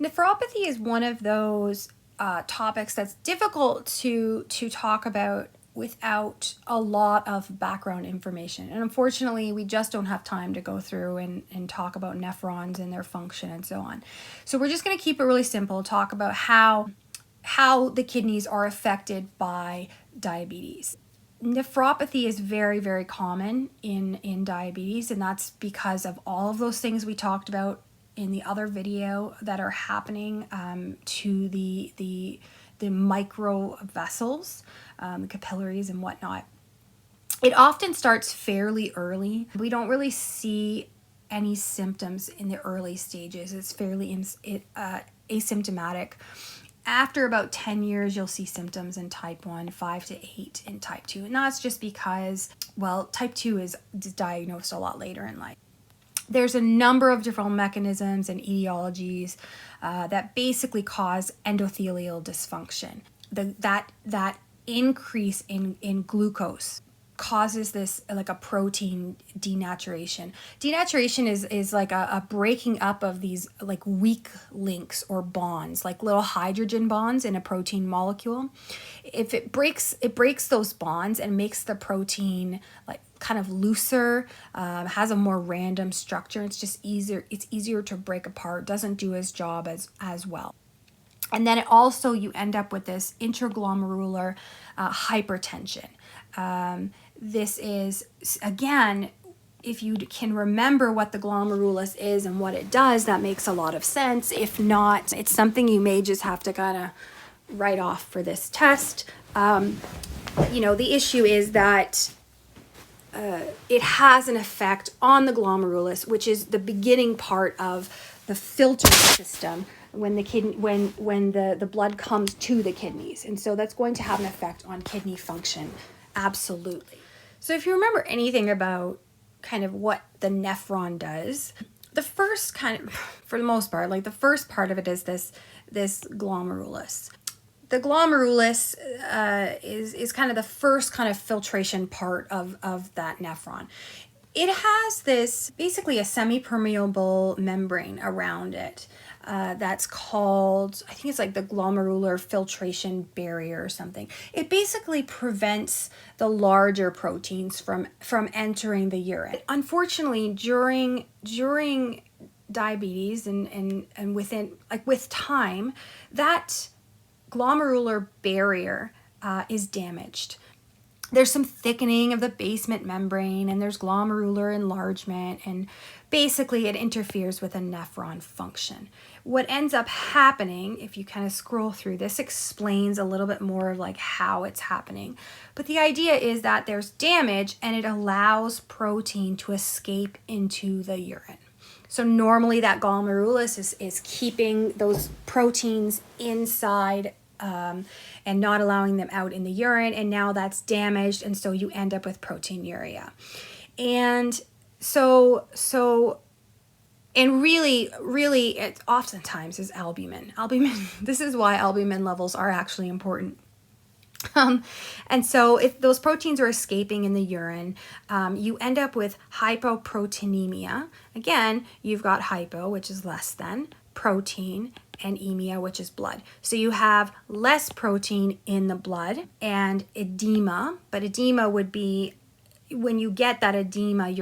Nephropathy is one of those topics that's difficult to talk about without a lot of background information. And unfortunately, we just don't have time to go through and talk about nephrons and their function and so on. So we're just going to keep it really simple, talk about how the kidneys are affected by diabetes. Nephropathy is very, very common in diabetes, and that's because of all of those things we talked about in the other video that are happening to the micro vessels, capillaries and whatnot. It often starts fairly early. We don't really see any symptoms in the early stages. It's fairly asymptomatic. After about 10 years, you'll see symptoms in type 1, 5 to 8 in type 2. And that's just because, well, type 2 is diagnosed a lot later in life. There's a number of different mechanisms and etiologies that basically cause endothelial dysfunction. That increase in glucose causes this like a protein denaturation. Denaturation is like a breaking up of these like weak links or bonds, like little hydrogen bonds in a protein molecule. If it breaks those bonds and makes the protein like kind of looser, has a more random structure. It's just easier. It's easier to break apart. Doesn't do its job as well. And then you end up with this intraglomerular hypertension. This is, again, if you can remember what the glomerulus is and what it does, that makes a lot of sense. If not, it's something you may just have to kind of write off for this test. The issue is that it has an effect on the glomerulus, which is the beginning part of the filtering system when the blood comes to the kidneys. And so that's going to have an effect on kidney function. Absolutely. So if you remember anything about kind of what the nephron does, the first kind of, for the most part, like the first part of it is this glomerulus. The glomerulus is kind of the first kind of filtration part of that nephron. It has this, basically a semi-permeable membrane around it that's called, I think it's like the glomerular filtration barrier or something. It basically prevents the larger proteins from entering the urine. Unfortunately, during diabetes and within, like with time, that glomerular barrier is damaged. There's some thickening of the basement membrane, and there's glomerular enlargement, and basically it interferes with a nephron function. What ends up happening, if you kind of scroll through, this explains a little bit more of like how it's happening. But the idea is that there's damage and it allows protein to escape into the urine. So normally that glomerulus is keeping those proteins inside and not allowing them out in the urine, and now that's damaged, and so you end up with proteinuria. And really it oftentimes is albumin. This is why albumin levels are actually important. And so if those proteins are escaping in the urine, you end up with hypoproteinemia. Again, you've got hypo, which is less than, protein, and emia, which is blood. So you have less protein in the blood, and edema. But edema would be, when you get that edema,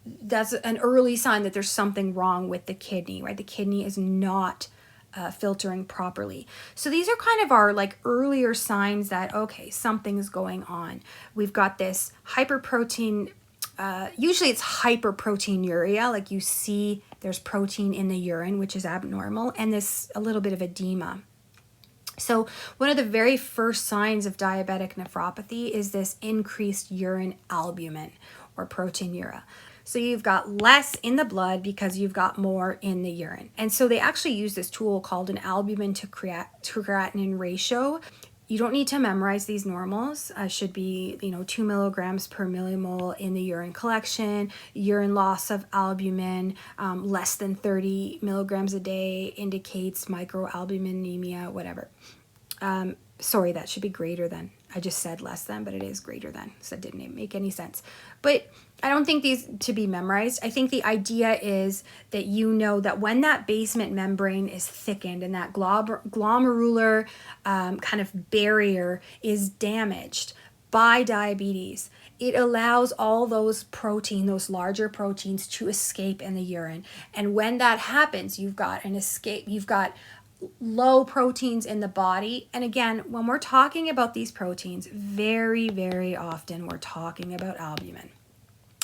that's an early sign that there's something wrong with the kidney, right? The kidney is not filtering properly. So these are kind of our like earlier signs that, okay, something's going on. We've got this hyperprotein, usually it's hyperproteinuria, like you see there's protein in the urine, which is abnormal, and this a little bit of edema. So one of the very first signs of diabetic nephropathy is this increased urine albumin or proteinuria. So you've got less in the blood because you've got more in the urine. And so they actually use this tool called an albumin to creatinine ratio. You don't need to memorize these normals. Should be, 2 milligrams per millimole in the urine collection. Urine loss of albumin less than 30 milligrams a day indicates microalbuminemia, whatever. Sorry, that should be greater than. I just said less than, but it is greater than, so it didn't make any sense. But I don't think these to be memorized. I think the idea is that you know that when that basement membrane is thickened and that glomerular kind of barrier is damaged by diabetes, it allows all those those larger proteins to escape in the urine. And when that happens, you've got an escape, you've got low proteins in the body. And again, when we're talking about these proteins, very, very often we're talking about albumin.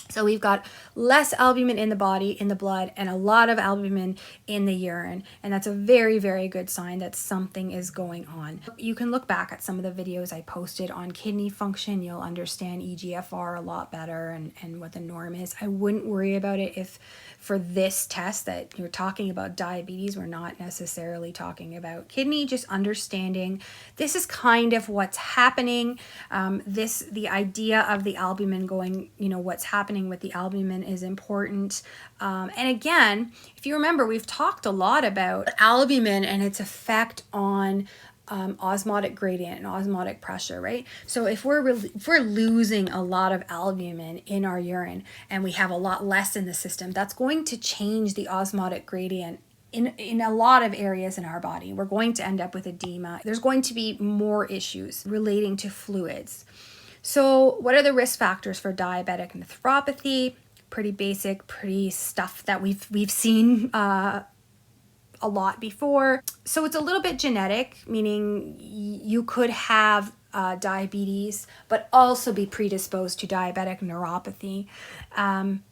So we've got less albumin in the body, in the blood, and a lot of albumin in the urine. And that's a very, very good sign that something is going on. You can look back at some of the videos I posted on kidney function. You'll understand EGFR a lot better and what the norm is. I wouldn't worry about it if for this test that you're talking about diabetes, we're not necessarily talking about kidney, just understanding this is kind of what's happening. The idea of the albumin going, what's happening with the albumin is important. And again, if you remember, we've talked a lot about albumin and its effect on osmotic gradient and osmotic pressure, right? So if we're losing a lot of albumin in our urine and we have a lot less in the system, that's going to change the osmotic gradient in a lot of areas in our body. We're going to end up with edema. There's going to be more issues relating to fluids. So what are the risk factors for diabetic nephropathy? Pretty basic, pretty stuff that we've seen a lot before. So it's a little bit genetic, meaning you could have diabetes, but also be predisposed to diabetic neuropathy.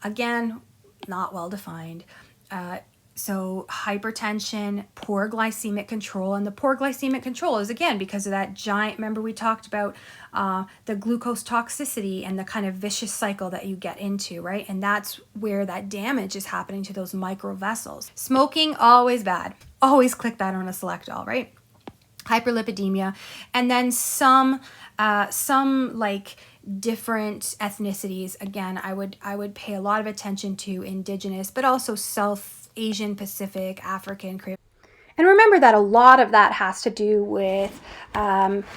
Again, not well defined. So hypertension, poor glycemic control, and the poor glycemic control is again because of that giant, remember we talked about the glucose toxicity and the kind of vicious cycle that you get into, right? And that's where that damage is happening to those micro vessels. Smoking, always bad. Always click that on a select all, right? Hyperlipidemia, and then some like different ethnicities. Again, I would pay a lot of attention to indigenous, but also South Asian, Pacific, African, Caribbean. And remember that a lot of that has to do with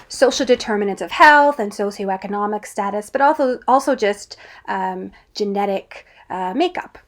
social determinants of health and socioeconomic status, but also just genetic makeup.